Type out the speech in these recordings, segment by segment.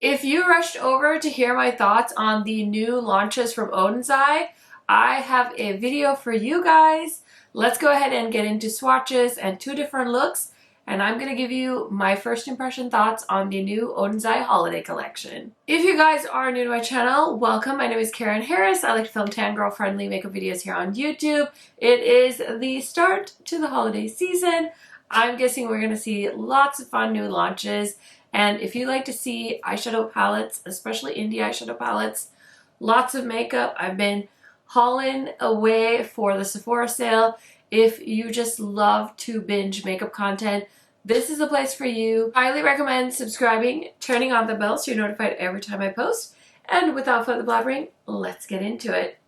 If you rushed over to hear my thoughts on the new launches from Oden's I have a video for you guys. Let's go ahead and get into swatches and two different looks, and I'm going to give you my first impression thoughts on the new Oden's I holiday collection. If you guys are new to my channel, welcome. My name is Karen Harris. I like to film tan girl friendly makeup videos here on YouTube. It is the start to the holiday season. I'm guessing we're going to see lots of fun new launches. And if you like to see eyeshadow palettes, especially indie eyeshadow palettes, lots of makeup, I've been hauling away for the Sephora sale. If you just love to binge makeup content, this is the place for you. Highly recommend subscribing, turning on the bell so you're notified every time I post. And without further blabbering, let's get into it.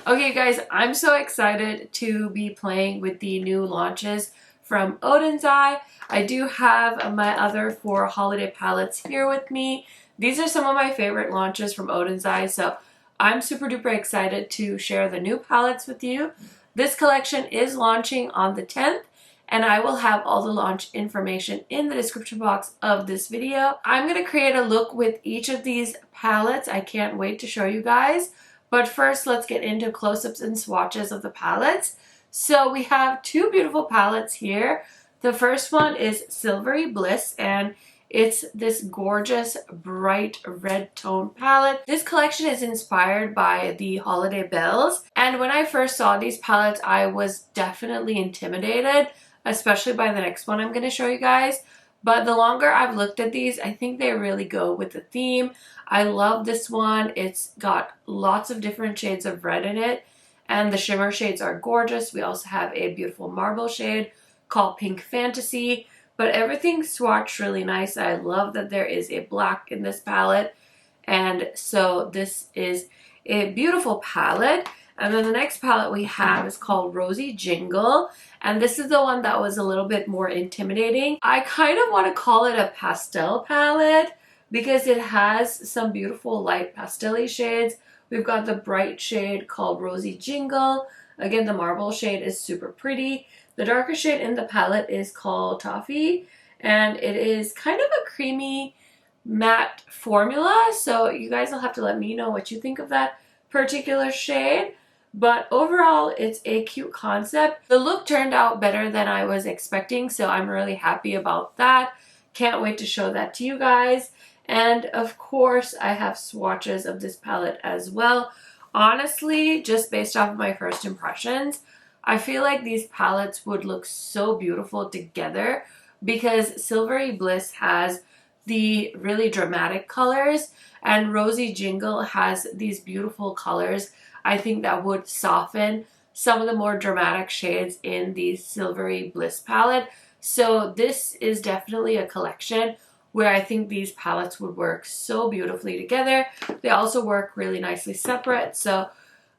Okay guys, I'm so excited to be playing with the new launches from Oden's I do have my other 4 holiday palettes here with me. These are some of my favorite launches from Oden's I, so I'm super duper excited to share the new palettes with you. This collection is launching on the 10th, and I will have all the launch information in the description box of this video. I'm going to create a look with each of these palettes. I can't wait to show you guys. But first, let's get into close-ups and swatches of the palettes. So we have 2 beautiful palettes here. The first one is Silvery Bliss, and it's this gorgeous bright red tone palette. This collection is inspired by the holiday bells, and when I first saw these palettes, I was definitely intimidated, especially by the next one I'm going to show you guys. But the longer I've looked at these, I think they really go with the theme. I love this one. It's got lots of different shades of red in it, and the shimmer shades are gorgeous. We also have a beautiful marble shade called Pink Fantasy, but everything's swatched really nice. I love that there is a black in this palette, and so this is a beautiful palette. And then the next palette we have is called Rosie Jingle, and this is the one that was a little bit more intimidating. I kind of want to call it a pastel palette because it has some beautiful light pastel-y shades. We've got the bright shade called Rosie Jingle. Again, the marble shade is super pretty. The darker shade in the palette is called Toffee, and it is kind of a creamy matte formula. So you guys will have to let me know what you think of that particular shade. But overall, it's a cute concept. The look turned out better than I was expecting, so I'm really happy about that. Can't wait to show that to you guys. And of course, I have swatches of this palette as well. Honestly, just based off of my first impressions, I feel like these palettes would look so beautiful together because Silvery Bliss has the really dramatic colors and Rosie Jingle has these beautiful colors. I think that would soften some of the more dramatic shades in the Silvery Bliss palette. So this is definitely a collection where I think these palettes would work so beautifully together. They also work really nicely separate. So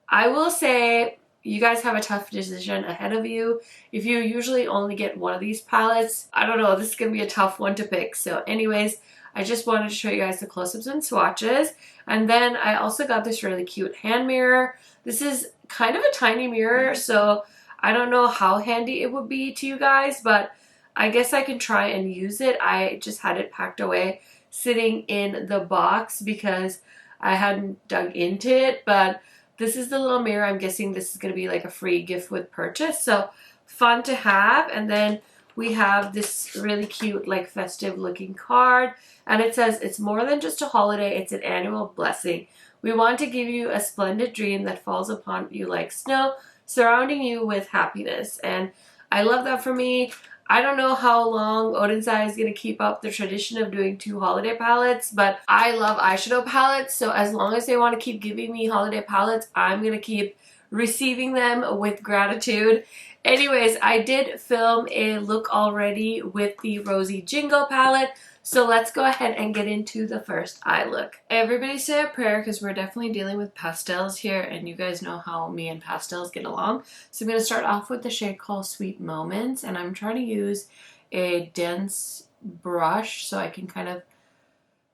I will say you guys have a tough decision ahead of you. If you usually only get one of these palettes, I don't know, this is going to be a tough one to pick. So anyways, I just wanted to show you guys the close-ups and swatches. And then I also got this really cute hand mirror. This is kind of a tiny mirror, so I don't know how handy it would be to you guys, but I guess I can try and use it. I just had it packed away sitting in the box because I hadn't dug into it, but this is the little mirror. I'm guessing this is going to be like a free gift with purchase, so fun to have. And then we have this really cute like festive looking card, and it says, "It's more than just a holiday, it's an annual blessing. We want to give you a splendid dream that falls upon you like snow, surrounding you with happiness." And I love that for me. I don't know how long Oden's I is going to keep up the tradition of doing 2 holiday palettes, but I love eyeshadow palettes, so as long as they want to keep giving me holiday palettes, I'm going to keep receiving them with gratitude. Anyways, I did film a look already with the Rosie Jingle palette, so let's go ahead and get into the first eye look. Everybody say a prayer because we're definitely dealing with pastels here, and you guys know how me and pastels get along. So I'm going to start off with the shade called Sweet Moments, and I'm trying to use a dense brush so I can kind of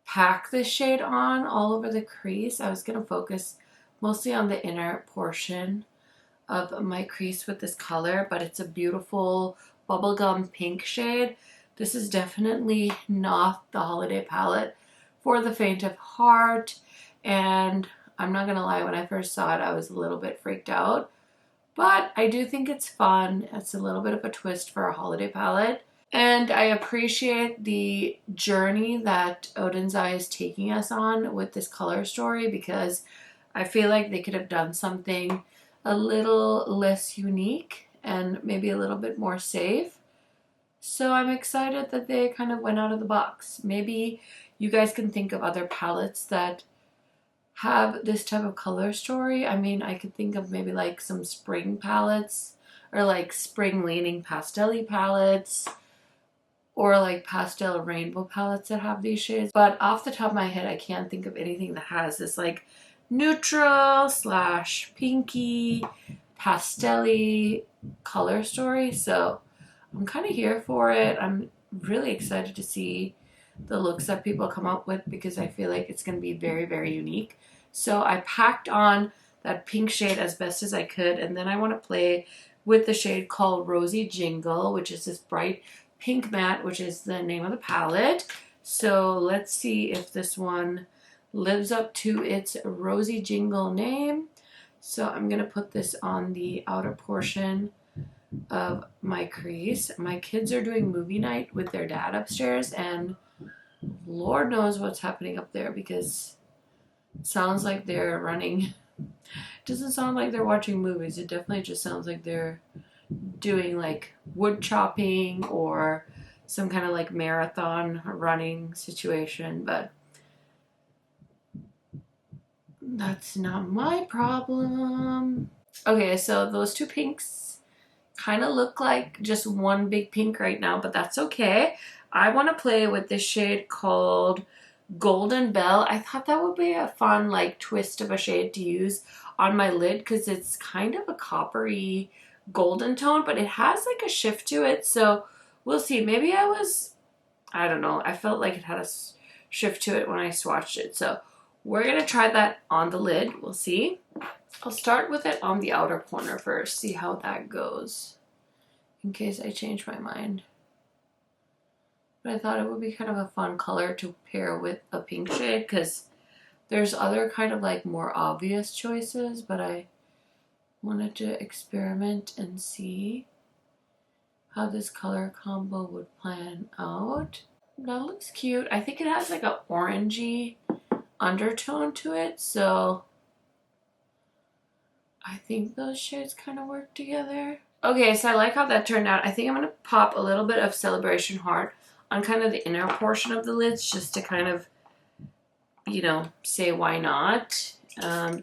pack this shade on all over the crease. I was going to focus mostly on the inner portion of my crease with this color, but it's a beautiful bubblegum pink shade. This is definitely not the holiday palette for the faint of heart. And I'm not gonna lie, when I first saw it, I was a little bit freaked out. But I do think it's fun. It's a little bit of a twist for a holiday palette. And I appreciate the journey that Oden's Eye is taking us on with this color story, because I feel like they could have done something a little less unique and maybe a little bit more safe. So I'm excited that they kind of went out of the box. Maybe you guys can think of other palettes that have this type of color story. I mean, I could think of maybe like some spring palettes, or like spring leaning pastel-y palettes, or like pastel rainbow palettes that have these shades. But off the top of my head, I can't think of anything that has this like neutral slash pinky pastel-y color story. So I'm kind of here for it. I'm really excited to see the looks that people come up with, because I feel like it's going to be very, very unique. So I packed on that pink shade as best as I could, and then I want to play with the shade called Rosie Jingle, which is this bright pink matte, which is the name of the palette. So let's see if this one lives up to its Rosie Jingle name. So I'm going to put this on the outer portion of my crease. My kids are doing movie night with their dad upstairs, and Lord knows what's happening up there, because it sounds like they're running. It doesn't sound like they're watching movies. It definitely just sounds like they're doing like wood chopping or some kind of like marathon running situation, but that's not my problem. Okay, so those two pinks kind of look like just one big pink right now, but that's okay. I want to play with this shade called Golden Bell. I thought that would be a fun like twist of a shade to use on my lid, because it's kind of a coppery golden tone, but it has like a shift to it. So we'll see. Maybe I don't know, I felt like it had a shift to it when I swatched it. So we're going to try that on the lid. We'll see. I'll start with it on the outer corner first, see how that goes, in case I change my mind. But I thought it would be kind of a fun color to pair with a pink shade, because there's other kind of like more obvious choices, but I wanted to experiment and see how this color combo would plan out. That looks cute. I think it has like a orangey undertone to it, so I think those shades kind of work together. Okay, so I like how that turned out. I think I'm going to pop a little bit of Celebration Heart on kind of the inner portion of the lids, just to kind of, you know, say why not.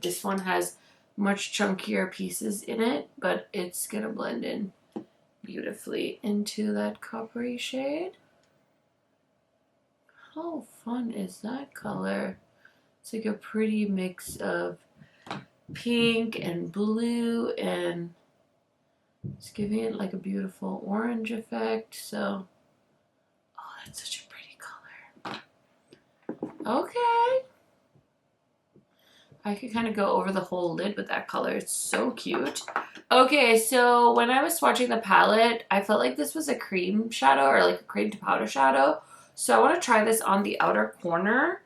This one has much chunkier pieces in it, but it's going to blend in beautifully into that coppery shade. How fun is that color? It's like a pretty mix of pink and blue, and it's giving it like a beautiful orange effect. So, oh, that's such a pretty color. Okay. I could kind of go over the whole lid with that color. It's so cute. Okay, so when I was swatching the palette, I felt like this was a cream shadow, or like a cream to powder shadow. So I want to try this on the outer corner.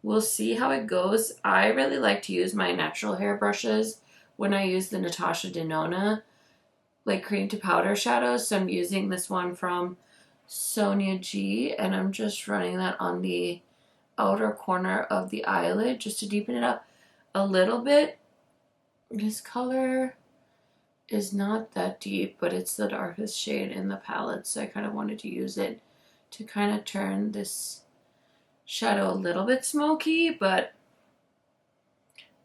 We'll see how it goes. I really like to use my natural hair brushes when I use the Natasha Denona like cream to powder shadows. So I'm using this one from Sonia G, and I'm just running that on the outer corner of the eyelid just to deepen it up a little bit. This color is not that deep, but it's the darkest shade in the palette, so I kind of wanted to use it to kind of turn this shadow a little bit smoky. But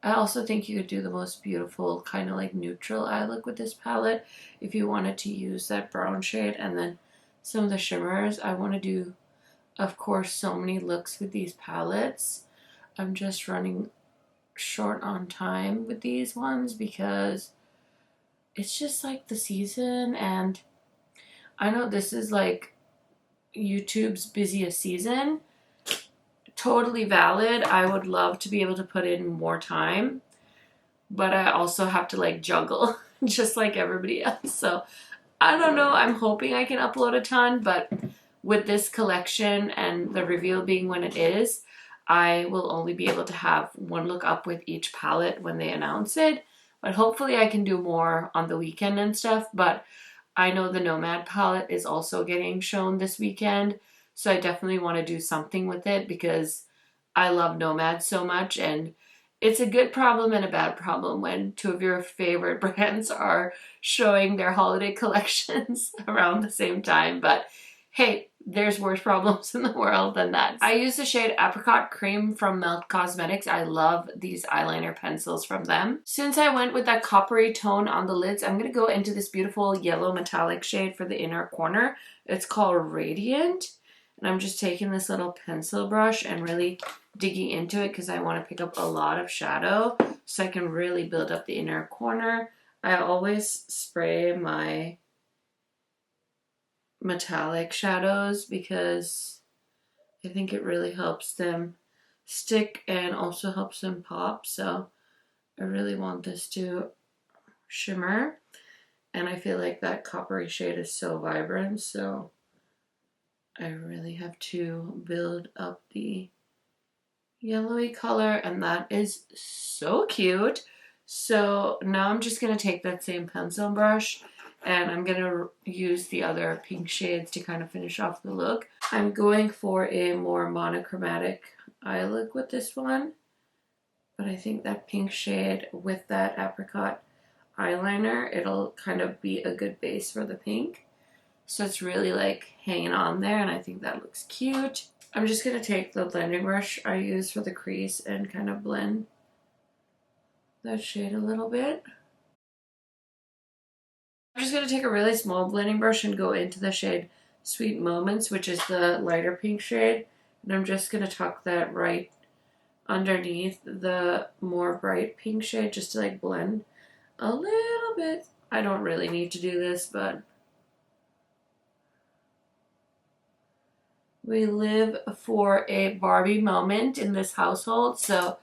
I also think you could do the most beautiful kind of like neutral eye look with this palette if you wanted to use that brown shade and then some of the shimmers. I want to do, of course, so many looks with these palettes. I'm just running short on time with these ones because it's just like the season, and I know this is like YouTube's busiest season. Totally valid. I would love to be able to put in more time, but I also have to like juggle just like everybody else. So I don't know. I'm hoping I can upload a ton, but with this collection and the reveal being when it is, I will only be able to have one look up with each palette when they announce it. But hopefully I can do more on the weekend and stuff. But I know the Nomad palette is also getting shown this weekend. So I definitely want to do something with it because I love Nomad so much. And it's a good problem and a bad problem when two of your favorite brands are showing their holiday collections around the same time. But hey, there's worse problems in the world than that. I use the shade Apricot Cream from Melt Cosmetics. I love these eyeliner pencils from them. Since I went with that coppery tone on the lids, I'm going to go into this beautiful yellow metallic shade for the inner corner. It's called Radiant. And I'm just taking this little pencil brush and really digging into it because I want to pick up a lot of shadow so I can really build up the inner corner. I always spray my metallic shadows because I think it really helps them stick and also helps them pop. So I really want this to shimmer, and I feel like that coppery shade is so vibrant, so I really have to build up the yellowy color, and that is so cute. So now I'm just going to take that same pencil brush and I'm going to use the other pink shades to kind of finish off the look. I'm going for a more monochromatic eye look with this one, but I think that pink shade with that apricot eyeliner, it'll kind of be a good base for the pink. So it's really like hanging on there, and I think that looks cute. I'm just going to take the blending brush I use for the crease and kind of blend that shade a little bit. I'm just going to take a really small blending brush and go into the shade Sweet Moments, which is the lighter pink shade. And I'm just going to tuck that right underneath the more bright pink shade just to like blend a little bit. I don't really need to do this, but we live for a Barbie moment in this household, so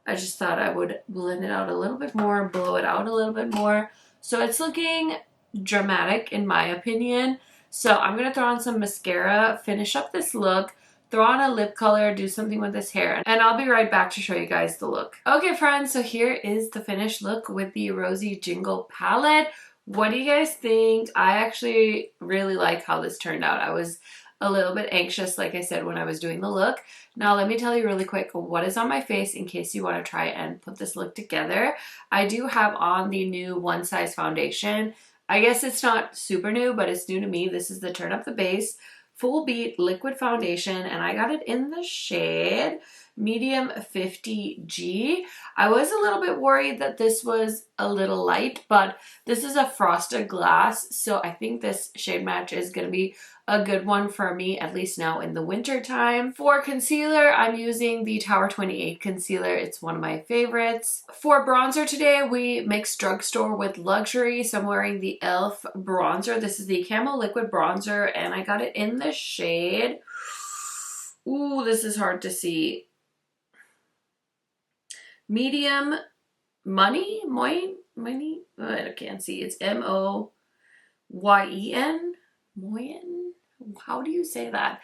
I just thought I would blend it out a little bit more, blow it out a little bit more. So it's looking dramatic in my opinion. So I'm going to throw on some mascara, finish up this look, throw on a lip color, do something with this hair, and I'll be right back to show you guys the look. Okay friends, so here is the finished look with the Rosie Jingle palette. What do you guys think? I actually really like how this turned out. I was a little bit anxious, like I said, when I was doing the look. Now let me tell you really quick what is on my face in case you want to try and put this look together. I do have on the new One Size foundation. I guess it's not super new, but it's new to me. This is the Turn Up the Base Full Beat Liquid Foundation, and I got it in the shade Medium 50G. I was a little bit worried that this was a little light, but this is a frosted glass, so I think this shade match is going to be a good one for me, at least now in the winter time. For concealer, I'm using the Tower 28 concealer. It's one of my favorites. For bronzer today, we mixed drugstore with luxury, so I'm wearing the e.l.f. bronzer. This is the Camo Liquid Bronzer, and I got it in the shade, ooh, this is hard to see, Medium Money? I can't see. It's M-O-Y-E-N? Moyen? How do you say that?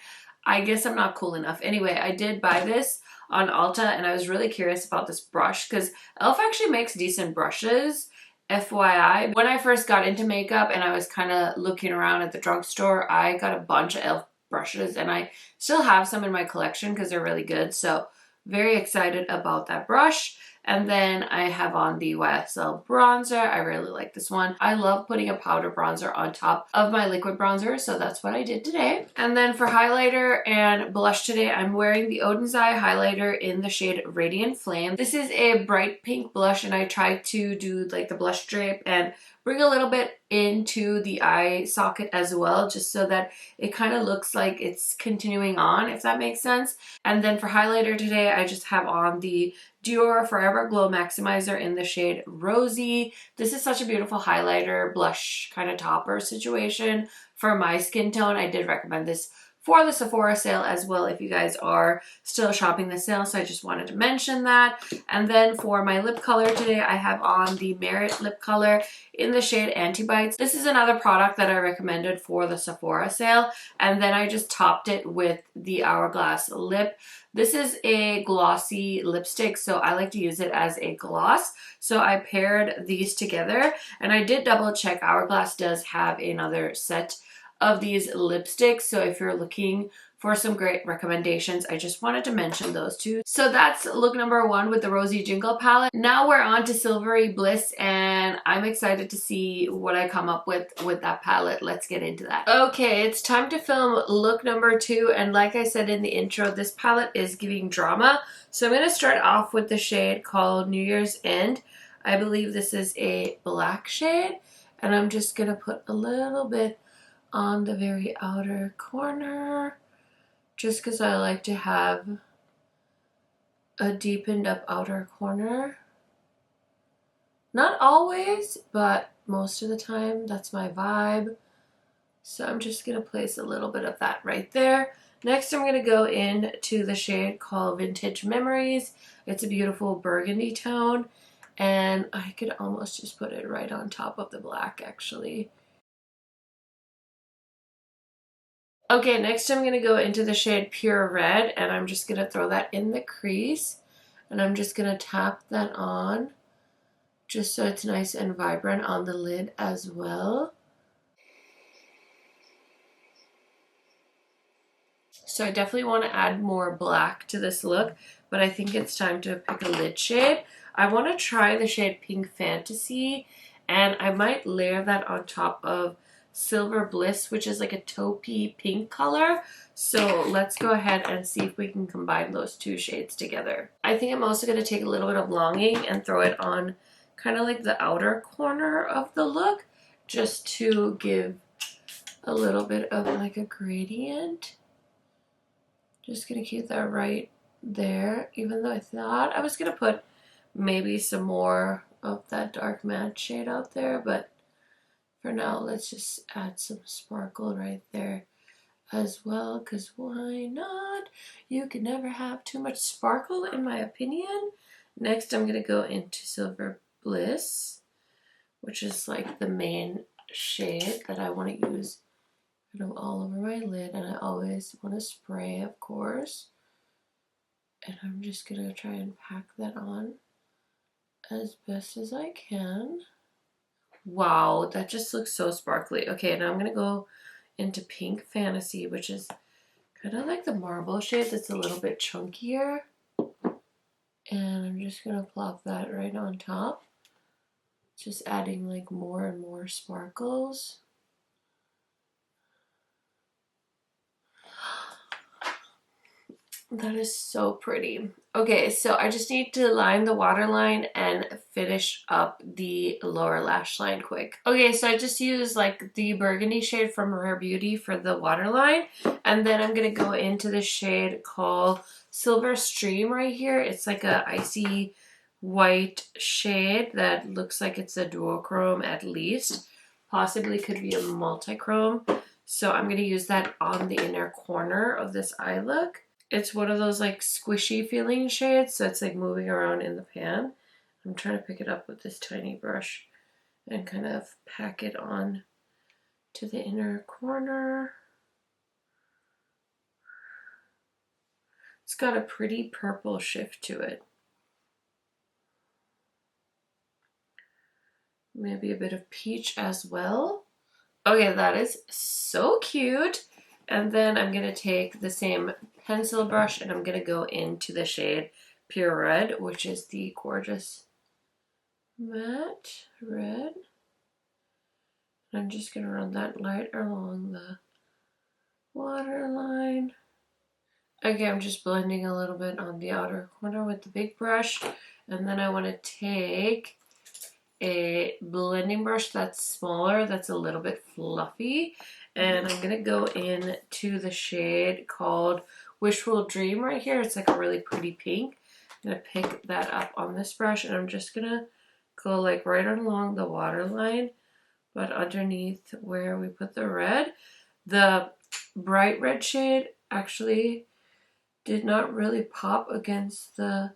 I guess I'm not cool enough. Anyway, I did buy this on Ulta, and I was really curious about this brush because e.l.f. actually makes decent brushes, FYI. When I first got into makeup and I was kind of looking around at the drugstore, I got a bunch of e.l.f. brushes, and I still have some in my collection because they're really good. So very excited about that brush. And then I have on the YSL bronzer. I really like this one. I love putting a powder bronzer on top of my liquid bronzer, so that's what I did today. And then for highlighter and blush today, I'm wearing the Oden's Eye highlighter in the shade Radiant Flame. This is a bright pink blush, and I tried to do like the blush drape and bring a little bit into the eye socket as well, just so that it kind of looks like it's continuing on, if that makes sense. And then for highlighter today, I just have on the Dior Forever Glow Maximizer in the shade Rosy. This is such a beautiful highlighter, blush kind of topper situation for my skin tone. I did recommend this for the Sephora sale as well if you guys are still shopping the sale. So I just wanted to mention that. And then for my lip color today, I have on the Merit lip color in the shade Anti-Bites. This is another product that I recommended for the Sephora sale. And then I just topped it with the Hourglass lip. This is a glossy lipstick, so I like to use it as a gloss. So I paired these together, and I did double check. Hourglass does have another set of these lipsticks, so if you're looking for some great recommendations, I just wanted to mention those two. So that's look number 1 with the Rosie Jingle palette. Now we're on to Silvery Bliss, and I'm excited to see what I come up with that palette. Let's get into that. Okay, it's time to film look number 2, and like I said in the intro, this palette is giving drama. So I'm going to start off with the shade called New Year's End. I believe this is a black shade, and I'm just going to put a little bit on the very outer corner, just because I like to have a deepened up outer corner. Not always, but most of the time that's my vibe. So I'm just going to place a little bit of that right there. Next I'm going to go into the shade called Vintage Memories. It's a beautiful burgundy tone, and I could almost just put it right on top of the black actually. Okay, next I'm going to go into the shade Pure Red, and I'm just going to throw that in the crease, and I'm just going to tap that on just so it's nice and vibrant on the lid as well. So I definitely want to add more black to this look, but I think it's time to pick a lid shade. I want to try the shade Pink Fantasy, and I might layer that on top of Silver Bliss, which is like a taupey pink color. So let's go ahead and see if we can combine those two shades together. I think I'm also going to take a little bit of Longing and throw it on kind of like the outer corner of the look, just to give a little bit of like a gradient. Just going to keep that right there, even though I thought I was going to put maybe some more of that dark matte shade out there, but for now, let's just add some sparkle right there as well, because why not? You can never have too much sparkle, in my opinion. Next, I'm going to go into Silver Bliss, which is like the main shade that I want to use kind of all over my lid, and I always want to spray, of course. And I'm just going to try and pack that on as best as I can. Wow, that just looks so sparkly. Okay, now I'm going to go into Pink Fantasy, which is kind of like the marble shade that's a little bit chunkier. And I'm just going to plop that right on top. Just adding like more and more sparkles. That is so pretty. Okay, so I just need to line the waterline and finish up the lower lash line quick. Okay, so I just used like the burgundy shade from Rare Beauty for the waterline, and then I'm gonna go into the shade called Silver Stream right here. It's like a icy white shade that looks like it's a duochrome at least. Possibly could be a multi-chrome. So I'm gonna use that on the inner corner of this eye look. It's one of those like squishy feeling shades, so it's like moving around in the pan. I'm trying to pick it up with this tiny brush and kind of pack it on to the inner corner. It's got a pretty purple shift to it. Maybe a bit of peach as well. Okay, that is so cute. And then I'm going to take the same pencil brush and I'm going to go into the shade Pure Red, which is the gorgeous matte red. I'm just going to run that light along the waterline. Again, I'm just blending a little bit on the outer corner with the big brush. And then I want to take a blending brush that's smaller, that's a little bit fluffy. And I'm going to go into the shade called Wishful Dream right here. It's like a really pretty pink. I'm going to pick that up on this brush, and I'm just going to go like right along the waterline, but underneath where we put the red. The bright red shade actually did not really pop against the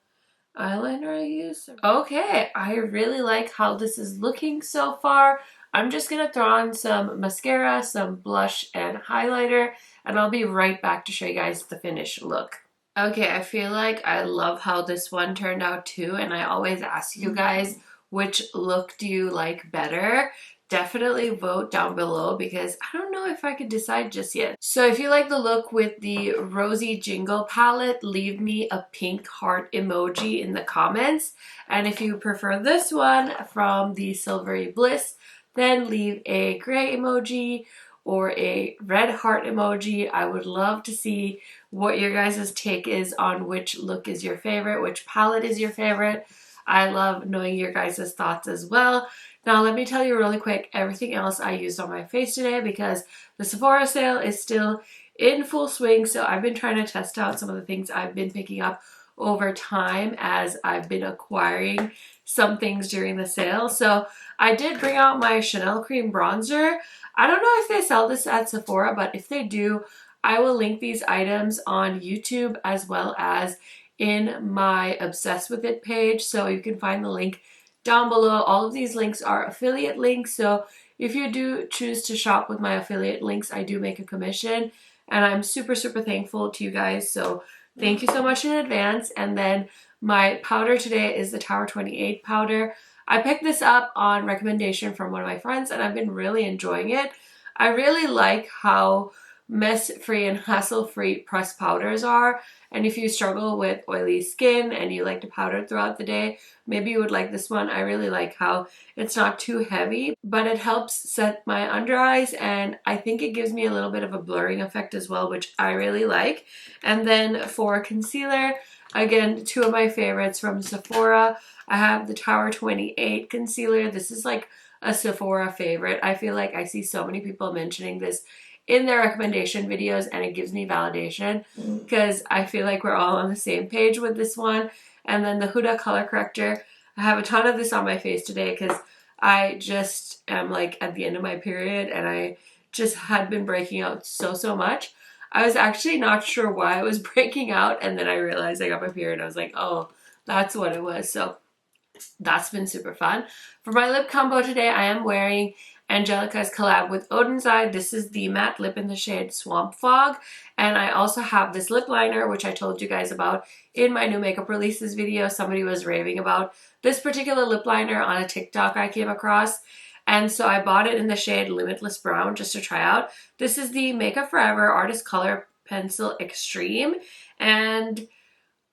eyeliner I used. Okay, I really like how this is looking so far. I'm just gonna throw on some mascara, some blush, and highlighter, and I'll be right back to show you guys the finished look. Okay, I feel like I love how this one turned out too, and I always ask you guys, which look do you like better? Definitely vote down below because I don't know if I could decide just yet. So if you like the look with the Rosie Jingle palette, leave me a pink heart emoji in the comments. And if you prefer this one from the Silvery Bliss, then leave a gray emoji or a red heart emoji. I would love to see what your guys' take is on which look is your favorite, which palette is your favorite. I love knowing your guys' thoughts as well. Now let me tell you really quick everything else I used on my face today because the Sephora sale is still in full swing, so I've been trying to test out some of the things I've been picking up over time as I've been acquiring some things during the sale. So I did bring out my Chanel Cream Bronzer. I don't know if they sell this at Sephora, but if they do, I will link these items on YouTube as well as in my Obsessed With It page, so you can find the link down below. All of these links are affiliate links, so if you do choose to shop with my affiliate links, I do make a commission, and I'm super thankful to you guys, so thank you so much in advance. And then my powder today is the Tower 28 powder. I picked this up on recommendation from one of my friends, and I've been really enjoying it. I really like how mess-free and hassle-free pressed powders are, and if you struggle with oily skin and you like to powder throughout the day, maybe you would like this one. I really like how it's not too heavy, but it helps set my under eyes, and I think it gives me a little bit of a blurring effect as well, which I really like. And then for concealer, again, two of my favorites from Sephora. I have the Tower 28 concealer. This is like a Sephora favorite. I feel like I see so many people mentioning this in their recommendation videos, and it gives me validation because I feel like we're all on the same page with this one. And then the Huda color corrector. I have a ton of this on my face today because I just am like at the end of my period and I just had been breaking out so much. I was actually not sure why I was breaking out, and then I realized I got my period. I was like, oh, that's what it was. So that's been super fun. For my lip combo today, I am wearing Angelica's collab with Oden's Eye. This is the matte lip in the shade Swamp Fog. And I also have this lip liner, which I told you guys about in my new makeup releases video. Somebody was raving about this particular lip liner on a TikTok I came across. And so I bought it in the shade Limitless Brown just to try out. This is the Makeup Forever Artist Color Pencil Extreme. And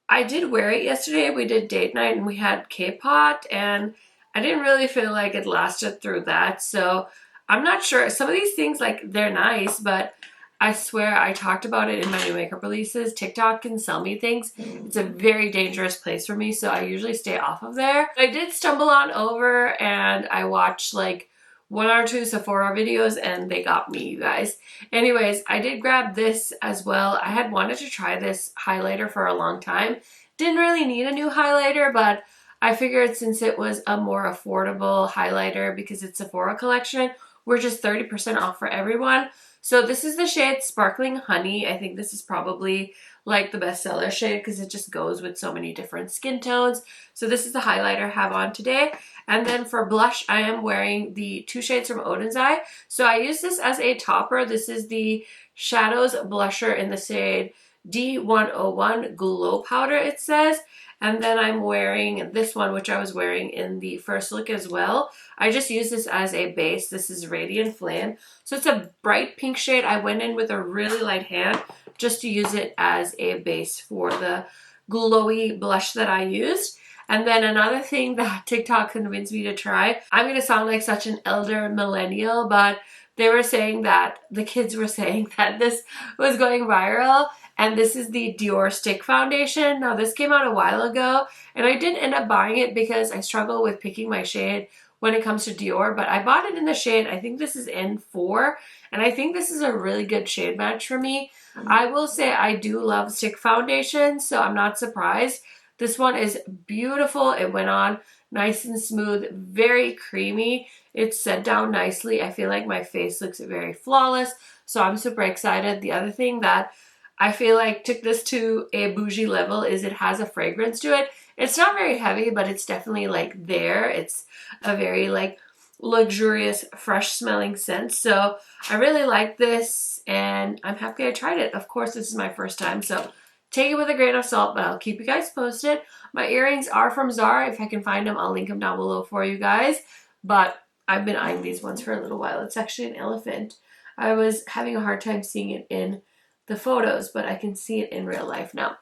I did wear it yesterday. We did date night and we had K-pot, and I didn't really feel like it lasted through that. So I'm not sure. Some of these things, like, they're nice, but I swear I talked about it in my new makeup releases. TikTok can sell me things. It's a very dangerous place for me, so I usually stay off of there. I did stumble on over and I watched like one or two Sephora videos and they got me, you guys. Anyways, I did grab this as well. I had wanted to try this highlighter for a long time. Didn't really need a new highlighter, but I figured since it was a more affordable highlighter because it's Sephora collection, we're just 30% off for everyone. So this is the shade Sparkling Honey. I think this is probably like the bestseller shade because it just goes with so many different skin tones. So this is the highlighter I have on today. And then for blush, I am wearing the two shades from Oden's Eye. So I use this as a topper. This is the Shadows Blusher in the shade D101 Glow Powder, it says. And then I'm wearing this one, which I was wearing in the first look as well. I just use this as a base. This is Radiant Flame. So it's a bright pink shade. I went in with a really light hand just to use it as a base for the glowy blush that I used. And then another thing that TikTok convinced me to try, I'm going to sound like such an elder millennial, but they were saying that, the kids were saying that this was going viral. And this is the Dior Stick Foundation. Now this came out a while ago and I didn't end up buying it because I struggle with picking my shade when it comes to Dior, but I bought it in the shade, I think this is N4, and I think this is a really good shade match for me. I will say I do love stick foundations, so I'm not surprised. This one is beautiful. It went on nice and smooth, very creamy. It's set down nicely. I feel like my face looks very flawless. So I'm super excited. The other thing that I feel like took this to a bougie level is it has a fragrance to it. It's not very heavy, but it's definitely like there. It's a very like luxurious, fresh smelling scent. So I really like this and I'm happy I tried it. Of course, this is my first time, so take it with a grain of salt, but I'll keep you guys posted. My earrings are from Zara. If I can find them, I'll link them down below for you guys. But I've been eyeing these ones for a little while. It's actually an elephant. I was having a hard time seeing it in the photos, but I can see it in real life now.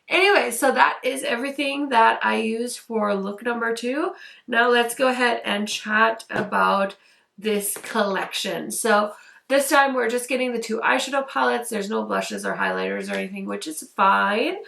Anyway, so that is everything that I used for look number 2. Now let's go ahead and chat about this collection. So this time we're just getting the 2 eyeshadow palettes. There's no blushes or highlighters or anything, which is fine.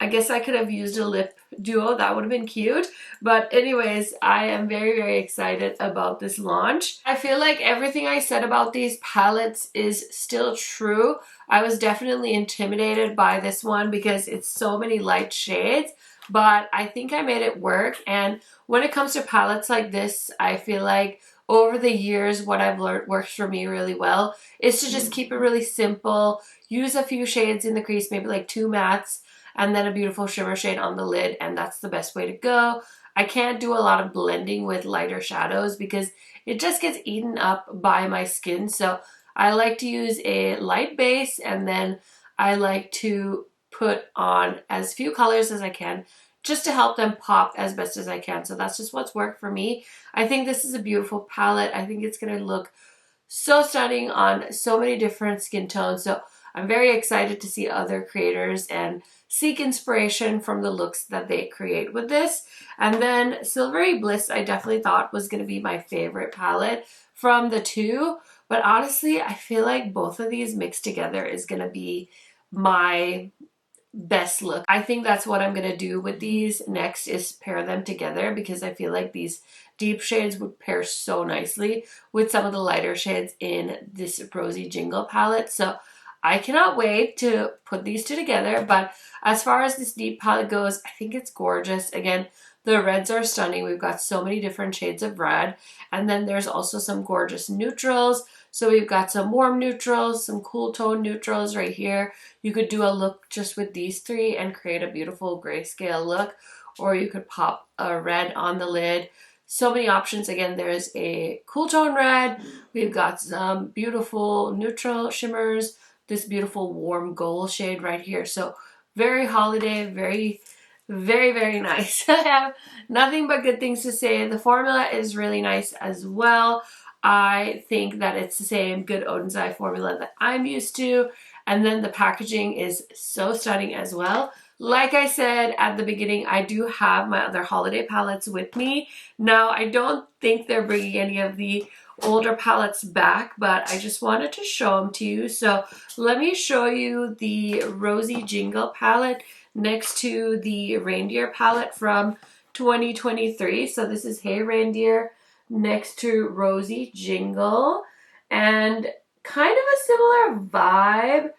I guess I could have used a lip duo. That would have been cute. But anyways, I am very, very excited about this launch. I feel like everything I said about these palettes is still true. I was definitely intimidated by this one because it's so many light shades, but I think I made it work. And when it comes to palettes like this, I feel like over the years, what I've learned works for me really well is to just keep it really simple, use a few shades in the crease, maybe like 2 mattes, and then a beautiful shimmer shade on the lid, and that's the best way to go. I can't do a lot of blending with lighter shadows because it just gets eaten up by my skin. So I like to use a light base, and then I like to put on as few colors as I can just to help them pop as best as I can. So that's just what's worked for me. I think this is a beautiful palette. I think it's going to look so stunning on so many different skin tones. So I'm very excited to see other creators and seek inspiration from the looks that they create with this. And then Silvery Bliss, I definitely thought was going to be my favorite palette from the 2. But honestly, I feel like both of these mixed together is going to be my best look. I think that's what I'm going to do with these next, is pair them together, because I feel like these deep shades would pair so nicely with some of the lighter shades in this Rosie Jingle palette. So I cannot wait to put these 2 together. But as far as this deep palette goes, I think it's gorgeous. Again, the reds are stunning. We've got so many different shades of red. And then there's also some gorgeous neutrals. So we've got some warm neutrals, some cool tone neutrals right here. You could do a look just with these 3 and create a beautiful grayscale look, or you could pop a red on the lid. So many options. Again, there's a cool tone red. We've got some beautiful neutral shimmers, this beautiful warm gold shade right here. So very holiday, very, very, very nice. I have nothing but good things to say. The formula is really nice as well. I think that it's the same good Oden's Eye formula that I'm used to. And then the packaging is so stunning as well. Like I said at the beginning, I do have my other holiday palettes with me. Now, I don't think they're bringing any of the older palettes back, but I just wanted to show them to you. So let me show you the Rosie Jingle palette next to the Reindeer palette from 2023. So this is Hey Reindeer next to Rosie Jingle, and kind of a similar vibe,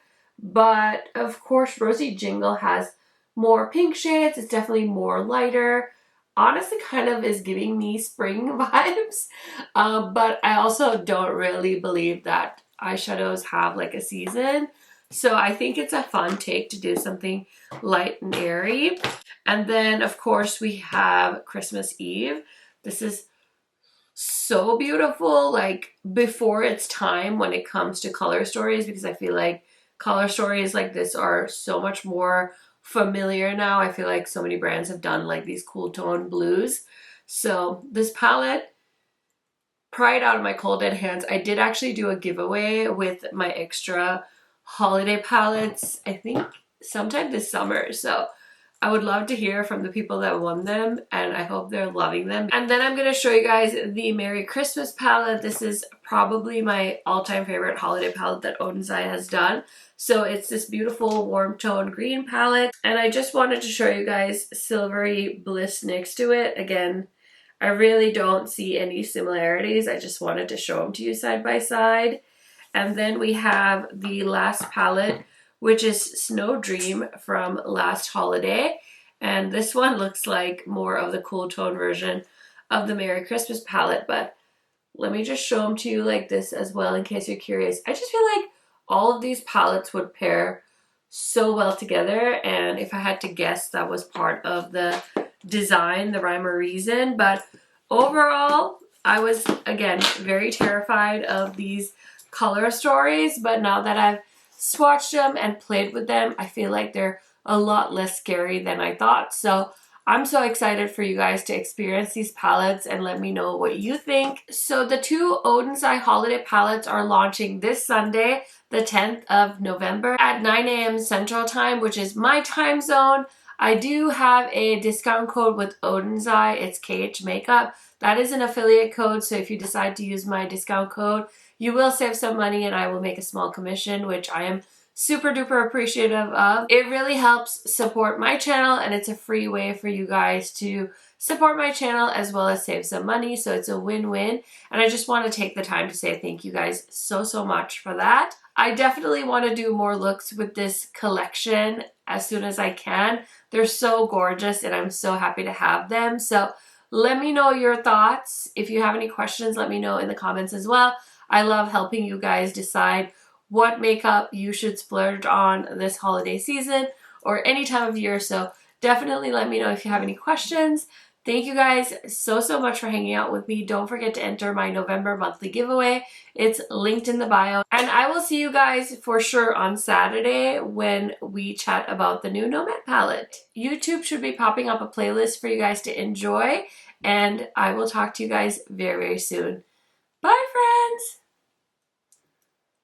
but of course Rosie Jingle has more pink shades. It's definitely more lighter. Honestly, kind of is giving me spring vibes, but I also don't really believe that eyeshadows have like a season. So I think it's a fun take to do something light and airy. And then of course we have Christmas Eve. This is so beautiful, like before its time when it comes to color stories, because I feel like color stories like this are so much more familiar now. I feel like so many brands have done like these cool tone blues. So this palette, pry it out of my cold dead hands. I did actually do a giveaway with my extra holiday palettes, I think sometime this summer. So I would love to hear from the people that won them, and I hope they're loving them. And then I'm going to show you guys the Merry Christmas palette. This is probably my all-time favorite holiday palette that Oden's Eye has done. So it's this beautiful warm tone green palette. And I just wanted to show you guys Silvery Bliss next to it. Again, I really don't see any similarities. I just wanted to show them to you side by side. And then we have the last palette, which is Snow Dream from last holiday. And this one looks like more of the cool tone version of the Merry Christmas palette, but let me just show them to you like this as well in case you're curious. I just feel like all of these palettes would pair so well together, and if I had to guess, that was part of the design, the rhyme or reason. But overall, I was, again, very terrified of these color stories, but now that I've swatched them and played with them, I feel like they're a lot less scary than I thought. So I'm so excited for you guys to experience these palettes and let me know what you think. So the two Oden's Eye holiday palettes are launching this Sunday, the 10th of November at 9 a.m. Central Time, which is my time zone. I do have a discount code with Oden's Eye. It's KHMAKEUP. That is an affiliate code, so if you decide to use my discount code, you will save some money and I will make a small commission, which I am super duper appreciative of. It really helps support my channel, and it's a free way for you guys to support my channel as well as save some money, so it's a win-win. And I just want to take the time to say thank you guys so much for that. I definitely want to do more looks with this collection as soon as I can. They're so gorgeous and I'm so happy to have them. So let me know your thoughts. If you have any questions, let me know in the comments as well. I love helping you guys decide what makeup you should splurge on this holiday season or any time of year. So definitely let me know if you have any questions. Thank you guys so much for hanging out with me. Don't forget to enter my November monthly giveaway. It's linked in the bio. And I will see you guys for sure on Saturday when we chat about the new Nomad palette. YouTube should be popping up a playlist for you guys to enjoy. And I will talk to you guys very soon. Bye, friends!